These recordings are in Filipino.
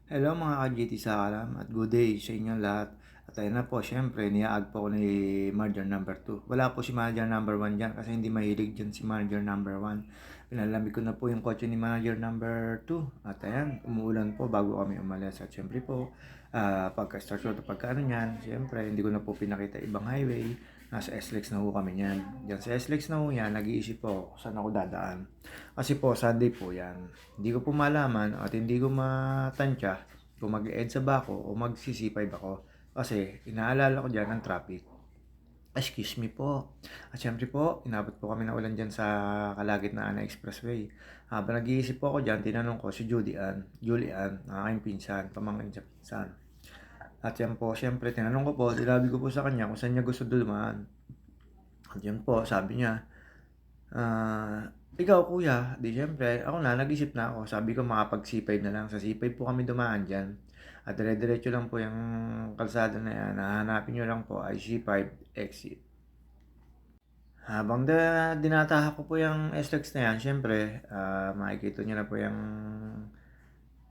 Hello mga ka-GT sa alam at good day sa inyong lahat. At ayun na po, syempre, niyaag po ako ni Manager number 2. Wala po si Manager number 1 dyan kasi hindi mahilig dyan si Manager number 1. Pinalamig ko na po yung kotse ni Manager number 2. At ayan, umuulan po bago kami umalis. At syempre po, pagka-start ko pagka ano yan, syempre, hindi ko na po pinakita ibang highway. Nasa SLEX na po kami yan. Diyan sa SLEX na po yan, nag-iisip po kung saan ako dadaan. Kasi po, Sunday po yan. Hindi ko po malaman at hindi ko matantya kung mag-EDSA ba ako o mag-CC5 ako. Kasi inaalala ko dyan ang traffic. Excuse me po. At syempre po, inabot po kami ng ulan dyan sa kalagitnaan na expressway. Habang nag-iisip po ako dyan, tinanong ko si Julian, ang aking pinsan, pamangkin sa pinsan. At yan po, syempre, tinanong ko po, sinabi ko po sa kanya kung saan niya gusto dumaan. At yan po, sabi niya, ikaw kuya, di syempre, ako na, nag-isip na ako. Sabi ko makapag-C5 na lang. Sa C5 po kami dumaan dyan. At dire-diretso lang po yung kalsada na yan. Hahanapin nyo lang po ay C5 exit. Habang dinataha ko po yung SLEX na yan, syempre, makikita nyo na po yung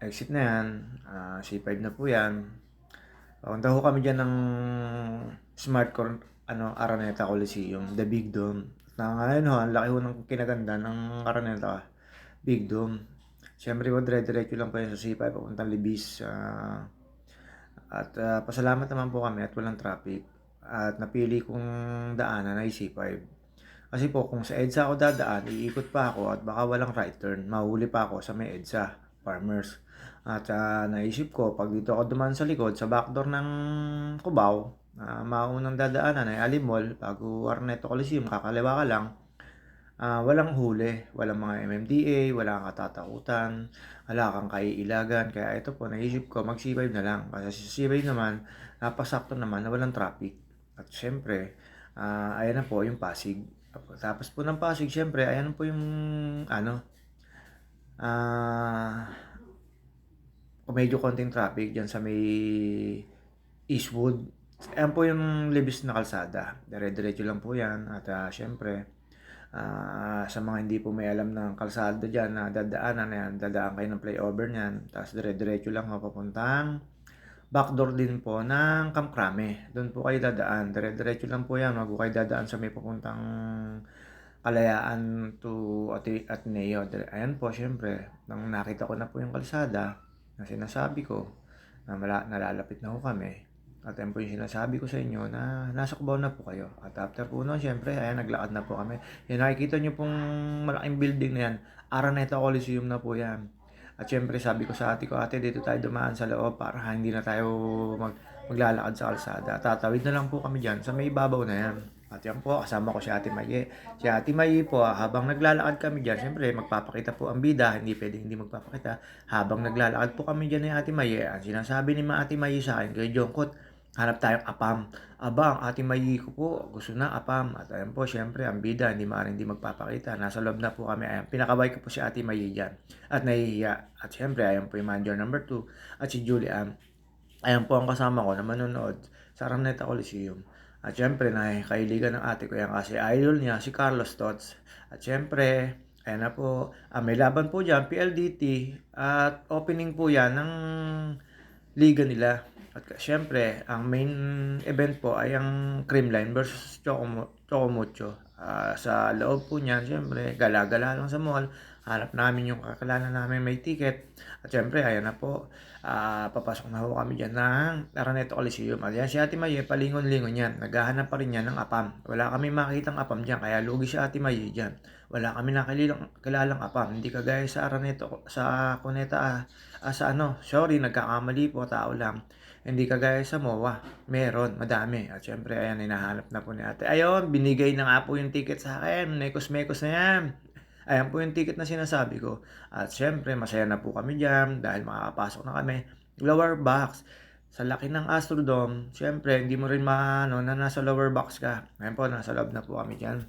exit na yan. C5 na po yan. Papunta ko kami dyan ng Smart Araneta Coliseum, the Big Dome. Na ngayon ho, ang laki ho ng kinaganda ng Araneta, Big Dome. Siyempre po, dire-diretso lang po yun sa C5, papuntang Libis. Pasalamat naman po kami at walang traffic. At napili kong daanan ay C5. Kasi po, kung sa EDSA ako dadaan, iikot pa ako at baka walang right turn. Mahuli pa ako sa may EDSA, Farmers. At naisip ko, pag dito ako dumaan sa likod, sa backdoor ng Cubao, maunang dadaanan ay Alimol, bago Arneto Coliseum, kakaliwa ka lang, walang huli, walang mga MMDA, wala kang katatakutan, wala kang kaiilagan. Kaya ito po, naisip ko, mag-C5 na lang. Kasi sa C5 naman, napasakto naman na walang traffic. At syempre, ayan na po yung Pasig. Tapos po ng Pasig, syempre, ayan po yung, ah, medyo konting traffic dyan sa may Eastwood. Ayan po yung libis na kalsada. Dire-diretso lang po yan. At syempre, sa mga hindi po may alam ng kalsada dyan na dadaanan na yan, dadaan kayo ng flyover niyan. Tapos dire-diretso lang papuntang backdoor din po ng Camp Crame. Doon po kayo dadaan. Dire-diretso lang po yan. Wag po kayo dadaan sa may papuntang Kalayaan to Ateneo. Ayan po, syempre, nang nakita ko na po yung kalsada na sinasabi ko na nalalapit na po kami. At ayan po yung sinasabi ko sa inyo na nasa Cubao na po kayo. At after po nun, syempre, ayan, naglakad na po kami. Yung nakikita nyo pong malaking building na yan, Araneta Coliseum na po yan. At syempre, sabi ko sa ate ko, ate, dito tayo dumaan sa loob para hindi na tayo maglalakad sa kalsada. Tatawid na lang po kami dyan sa may ibabaw na yan. At yan po, kasama ko si Ate Maye. Si Ate Maye po, habang naglalakad kami dyan, syempre magpapakita po ang bida, hindi pwedeng hindi magpapakita. Habang naglalakad po kami dyan ni Ate Maye, ang sinasabi ni Ate Maye sa akin, kay Jongkot, hanap tayong apam. Aba, ang Ate Maye ko po, gusto na apam. At ayan po, syempre, ang bida, hindi maaaring hindi magpapakita. Nasa loob na po kami. Ayan, pinakabay ko po si Ate Maye dyan. At nahihiya. At syempre, ayan po yung manager number 2 at si Julian. Ayan po ang kasama ko na manonood sa Araneta Coliseum. At syempre, nakikailigan ng ate ko yan kasi idol niya si Carlos Tots. At syempre, ayan na po, may laban po dyan, PLDT, at opening po yan ng liga nila. At syempre, ang main event po ay ang Creamline versus Chocomucho. Sa loob po niyan, syempre, gala-gala lang sa mall. Hanap namin yung kakilala namin may ticket. At syempre, ayan na po. Papasok na ho kami dyan ng Araneta Coliseum. At yan si Ate Maye, palingon-lingon yan. Naghahanap pa rin yan ng apam. Wala kami makitang apam dyan, kaya lugi si Ate Maye dyan. Wala kami nakilalang apam. Hindi kagaya sa Araneta, sa Cuneta, sorry, nagkakamali po, tao lang. Hindi kagaya sa MOA, meron, madami. At syempre, ayan, hinahanap na po ni ate. Ayun, binigay na nga po yung ticket sa akin. Mekos-mekos na yan. Ayan po yung ticket na sinasabi ko. At syempre, masaya na po kami dyan dahil makakapasok na kami. Lower box. Sa laki ng Astrodome, syempre, hindi mo rin maano na nasa lower box ka. Ayan po, nasa loob na po kami dyan.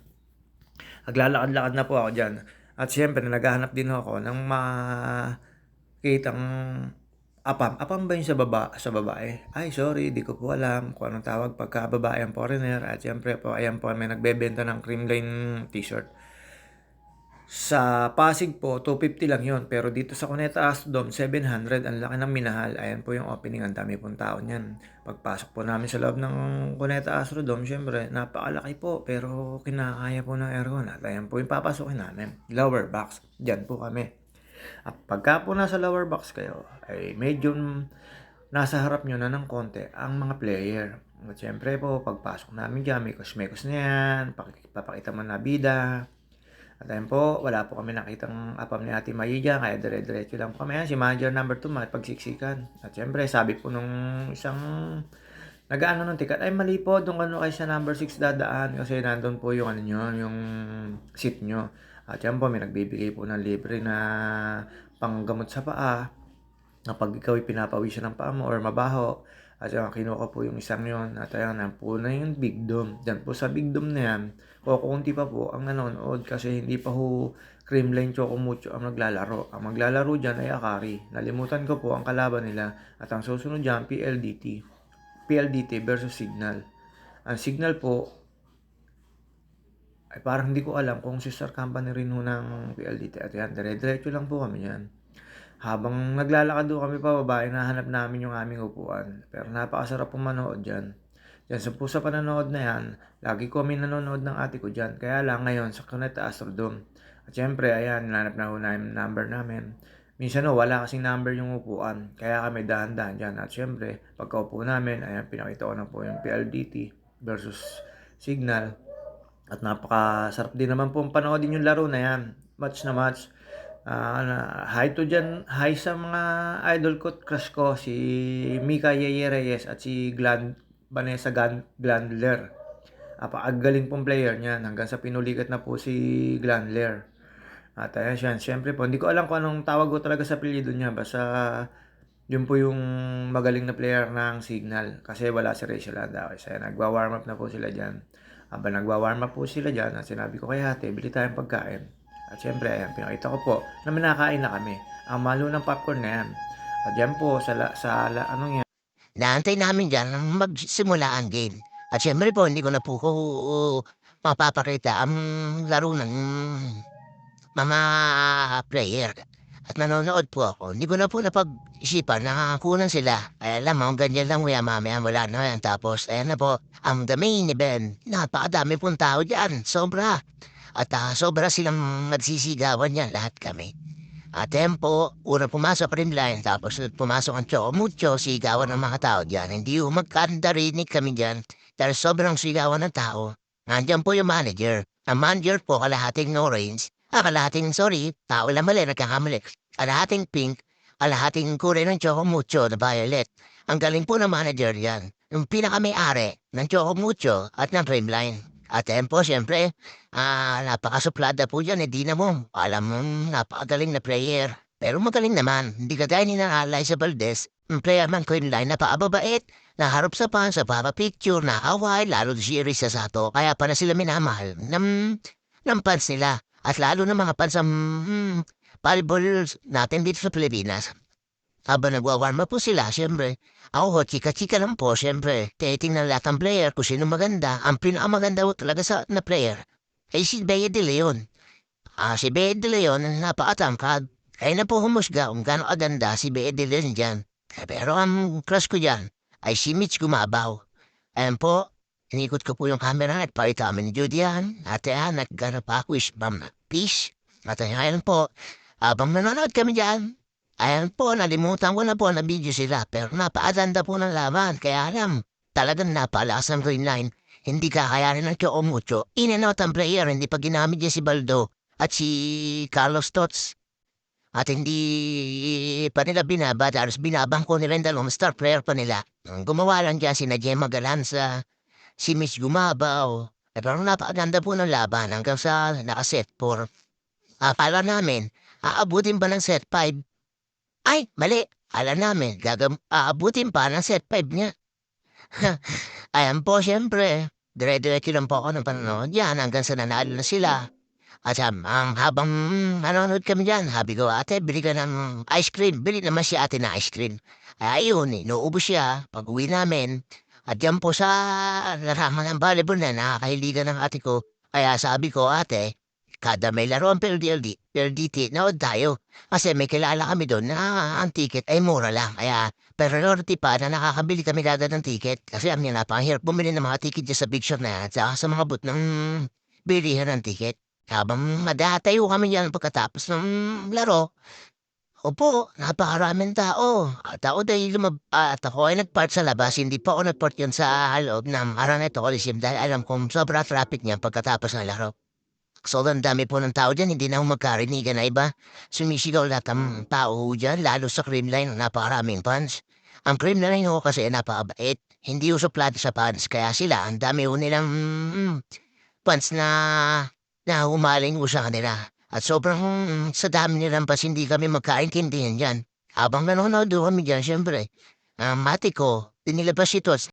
Naglalakad-lakad na po ako dyan. At syempre, naghahanap din ako ng makitang apam. Apam ba yung sa babae? Ay, sorry, di ko po alam kung anong tawag pagka babae ang foreigner. At syempre po, ayan po, may nagbebenta ng Creamline t-shirt. Sa Pasig po, 250 lang yon. Pero dito sa Cuneta Astrodome, 700. Ang laki ng minahal. Ayan po yung opening. Ang dami pong tao niyan. Pagpasok po namin sa loob ng Cuneta Astrodome, syempre, napakalaki po. Pero kinakaya po ng aircon. At ayan po yung papasukin namin. Lower box. Diyan po kami. At pagka po nasa lower box kayo, ay medyo nasa harap nyo na ng konti ang mga player. At syempre po, pagpasok namin dyan, may kusmekos na yan, papakita mo na bida. At ayun po, wala po kami nakitang apam ni Ate Mayi dyan, kaya dire-diretso lang po kami. Yan, si manager number 2, makipagsiksikan. At syempre, sabi po nung isang nag-ano ng ticket, ay mali po, doon kayo sa number 6 dadaan kasi nandun po yung ano nyo, yung seat nyo. At yan po, may nagbibigay po ng libre na panggamot sa paa kapag ikaw ay pinapawisan ng paa mo or mabaho. At yan, kinuha po yung isang yon. At ayan, yan po na yung Big Dome. Diyan po sa Big Dome na yan, kukunti pa po ang nanonood kasi hindi pa ho Creamline Choco Mucho ang naglalaro. Ang maglalaro dyan ay Akari. Nalimutan ko po ang kalaban nila. At ang susunod dyan, PLDT. PLDT versus Signal. Ang Signal po, ay parang hindi ko alam kung sister company rin ho ng PLDT. At yan, dire-diretso lang po kami yan. Habang naglalakad doon kami pababa, hinahanap namin yung aming upuan. Pero napakasarap pong manood dyan. Yan, sa pusa panonood na yan, lagi ko kami nanonood ng ate ko dyan. Kaya lang ngayon sa Cuneta Astrodome. At syempre, ayan, nanap na ho namin number namin. Minsan no, wala kasing number yung upuan. Kaya kami dahan-dahan dyan. At syempre, pagkaupo namin, ayan, pinakita ko na po yung PLDT versus Signal. At napakasarap din naman po panoodin yung laro na yan. Match na match. Hi to dyan, hi sa mga idol ko, crush ko, si Mika Yeye Reyes at si Vanessa Glandler. Apakagaling pong player niyan hanggang sa pinulikat na po si Glandler. At ayan siya, syempre po, hindi ko alam kung anong tawag ko talaga sa apelyido niya. Basta yun po yung magaling na player ng Signal. Kasi wala si Rachel Anda. Kasi nagwa-warm up na po sila dyan. Habang nagwa-warm up po sila dyan, sinabi ko kay ate, bili tayong pagkain. At syempre, ayan, pinakita ko po na manakain na kami. Ang malo ng popcorn na yan. At yan po, anong yan? Inaantay namin diyan na magsimula ang game. At siyempre po, hindi ko na po mapapakita ang laro ng mga player. At nanonood po ako. Hindi ko na po napag-isipan na kunan sila. Ay alam mo, ganyan lang mamaya wala na yan. Tapos, ayan na po, ang the main event. Napakadami pong tao dyan. Sobra. At sobra silang nagsisigawan yan, lahat kami. Tempo, una pumasok rin line, tapos pumasok ang Choco Mucho, sigawan ng mga tao dyan. Hindi yung magkandarinig kami dyan, dahil sobrang sigawan ng tao. Nandiyan po yung manager. Ang manager po, kalahating orange, kalahating sorry, tao lang mali, nagkakamali. Kalahating pink, kalahating kulay ng Choco Mucho na violet. Ang galing po ng manager yan. Yung pinaka-may-ari ng Choco Mucho at ng Creamline. Tempo, siyempre, napakasuplada po yan, di na mo. Alam mo, napakagaling na player. Pero magaling naman, hindi kagaya ni na Liza Valdez, ang player man ko yung line na paababait, naharap sa pan, sa picture, nakaway, lalo si Risa Sato, kaya pa na sila minamahal ng fans nila. At lalo ng mga fans ng volleyball natin dito sa Pilipinas. Habang nagwa-warm up po sila, siyempre, ako ho, chika-chika lang po, siyempre. Titingnan lahat ng player kung sino maganda. Ang pinakamaganda ho talaga na player ay si Bea de Leon. Si Bea de Leon, napakatangkad. Kaya na po humusga kung gaano kaganda si Bea de Leon dyan. Pero ang crush ko dyan ay si Mitch Gumabaw. Ayan po, inikot ko po yung camera at pakita kami ni Judy yan. At yan, nagganap pa ako is bam na peace. At ayan po, habang nanonood kami dyan, ayan po, nalimutan ko na po na video sila. Pero napakaganda po ng laban. Kaya alam, talagang napalakas ng green line. Hindi kakayanin ng Choco Mucho. In and out ang player, hindi pa ginamit niya si Baldo at si Carlos Tots. At hindi pa nila binaba, tapos binabangko nila yung dalawang star player pa nila. Ang gumawa lang dyan si Gemma Galanza, si Miss Gumabaw. Pero napakaganda po ng laban hanggang sa nakaset 4. Akala namin, aabutin ba ng set 5? Ay, mali. Akala namin, aabutin pa ng set 5 niya. Ayan po, siyempre. Dire-diretso lang po ako ng panonood yan hanggang sa nanalo na sila. At habang nanonood kami dyan, habi ko, ate, bili ka ng ice cream. Bili naman si ate na ice cream. Ayun, inuubos siya pag uwi namin. At yan po sa larangan ng volleyball na nakakahiligan ng ate ko. Kaya sabi ko, ate, kada may laro ang PLDT, nood tayo. Kasi may kilala kami doon na ang ticket ay mura lang. Kaya priority pa na nakakabili kami agad ng ticket. Kasi amin napakahirap bumili ng mga ticket dyan sa big shop na yan. Tsaka sa mga booth ng bilihan ng ticket. Habang madatayo kami dyan pagkatapos ng laro. Opo, napakaraming tao. At ako ay nagpark sa labas, hindi pa ako nagpark yun sa loob ng Araneta Coliseum dahil alam kong sobra traffic niya pagkatapos ng laro. Sobrang dami po ng tao dyan, hindi na ako magkarinigan na iba. Sumisigaw lahat ng tao dyan, lalo sa Creamline, napakaraming fans. Ang Creamline ho kasi napakabait. Hindi uso plato sa fans, kaya sila, ang dami ho nilang fans na humaling ho sa kanila. At sobrang sa dami nilang pas hindi kami magkaintindihan dyan. Habang nanonood ho kami dyan, syempre, mati ko, dinilabas ito